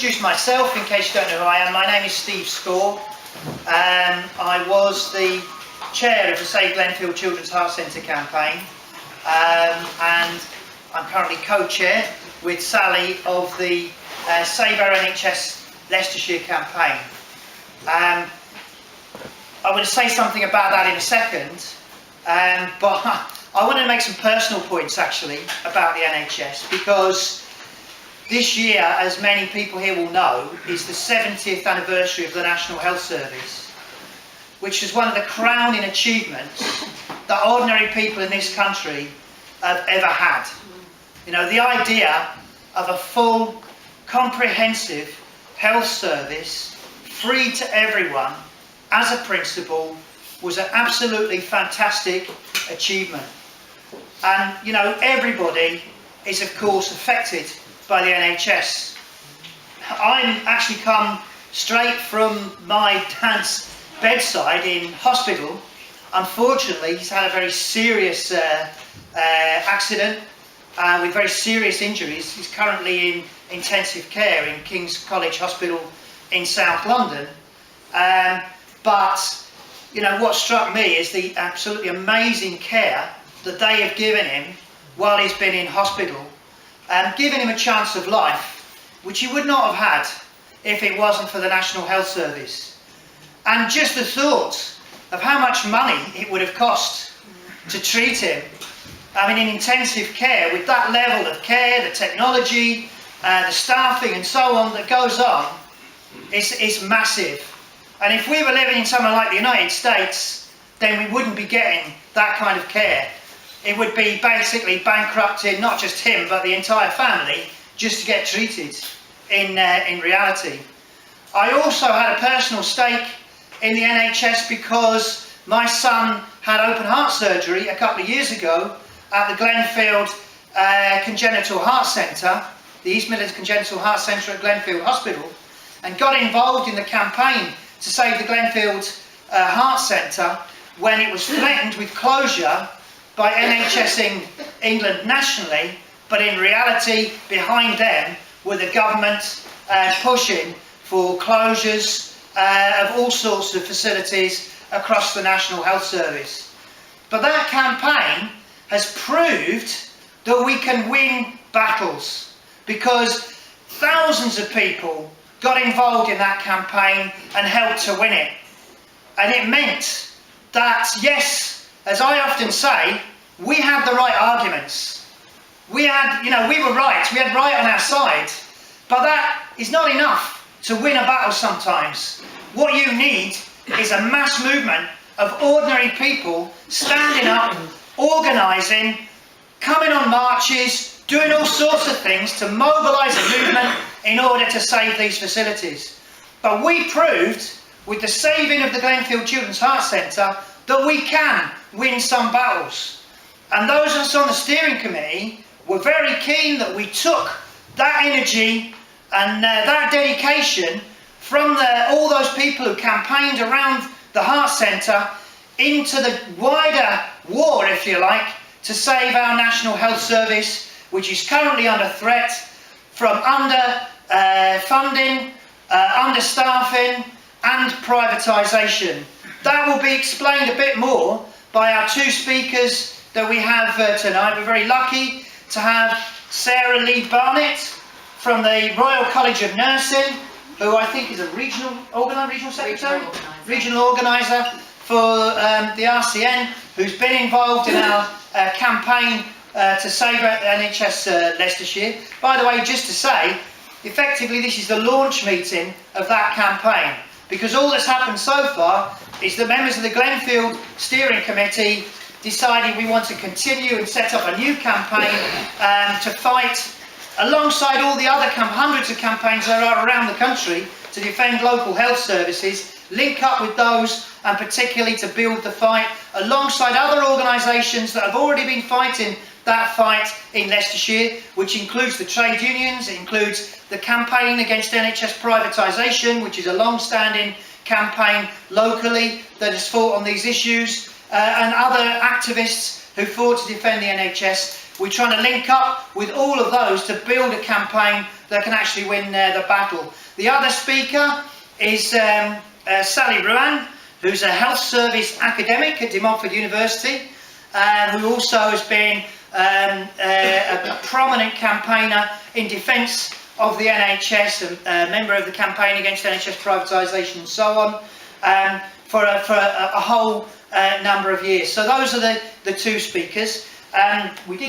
introduce myself in case you don't know who I am. My name is Steve Score. I was the chair of the Save Glenfield Children's Heart Centre campaign, and I'm currently co-chair with Sally of the Save Our NHS Leicestershire campaign. I want to say something about that in a second, but I want to make some personal points actually about the NHS, because this year, as many people here will know, is the 70th anniversary of the National Health Service, which is one of the crowning achievements that ordinary people in this country have ever had. You know, the idea of a full, comprehensive health service, free to everyone, as a principle, was an absolutely fantastic achievement. And, you know, everybody is, of course, affected by the NHS. I'm actually come straight from my dad's bedside in hospital. Unfortunately, he's had a very serious accident with very serious injuries. He's currently in intensive care in King's College Hospital in South London. But, you know, what struck me is the absolutely amazing care that they have given him while he's been in hospital, and giving him a chance of life, which he would not have had if it wasn't for the National Health Service. And just the thought of how much money it would have cost to treat him, I mean, in intensive care, with that level of care, the technology, the staffing and so on that goes on, is massive. And if we were living in somewhere like the United States, then we wouldn't be getting that kind of care. It would be basically bankrupting not just him but the entire family just to get treated in reality. I also had a personal stake in the NHS because my son had open heart surgery a couple of years ago at the Glenfield Congenital Heart Centre, the East Midlands Congenital Heart Centre at Glenfield Hospital, and got involved in the campaign to save the Glenfield Heart Centre when it was threatened with closure by NHS England nationally, but in reality behind them were the government pushing for closures of all sorts of facilities across the National Health Service. But that campaign has proved that we can win battles, because thousands of people got involved in that campaign and helped to win it. And it meant that, yes, as I often say, we had the right arguments. We had, you know, we were right. We had right on our side. But that is not enough to win a battle sometimes. What you need is a mass movement of ordinary people standing up, organising, coming on marches, doing all sorts of things to mobilise a movement in order to save these facilities. But we proved, with the saving of the Glenfield Children's Heart Centre, that we can win some battles. And those of us on the steering committee were very keen that we took that energy and that dedication from all those people who campaigned around the Heart Centre into the wider war, if you like, to save our National Health Service, which is currently under threat from funding, understaffing and privatisation. That will be explained a bit more by our two speakers that we have tonight. We're very lucky to have Sarah Lee Barnett from the Royal College of Nursing, who I think is a regional secretary, regional organiser for the RCN, who's been involved in our campaign to save NHS Leicestershire. By the way, just to say, effectively this is the launch meeting of that campaign, because all that's happened so far is the members of the Glenfield Steering Committee decided we want to continue and set up a new campaign to fight alongside all the other hundreds of campaigns there are around the country to defend local health services, link up with those, and particularly to build the fight alongside other organisations that have already been fighting that fight in Leicestershire, which includes the trade unions, it includes the campaign against NHS privatisation, which is a long-standing campaign locally that has fought on these issues, and other activists who fought to defend the NHS. we're trying to link up with all of those to build a campaign that can actually win the battle. The other speaker is Sally Ruan, who's a health service academic at De Montfort University, who also has been a prominent campaigner in defence of the NHS, a member of the campaign against NHS privatisation and so on, for a whole number of years. So those are the two speakers. We did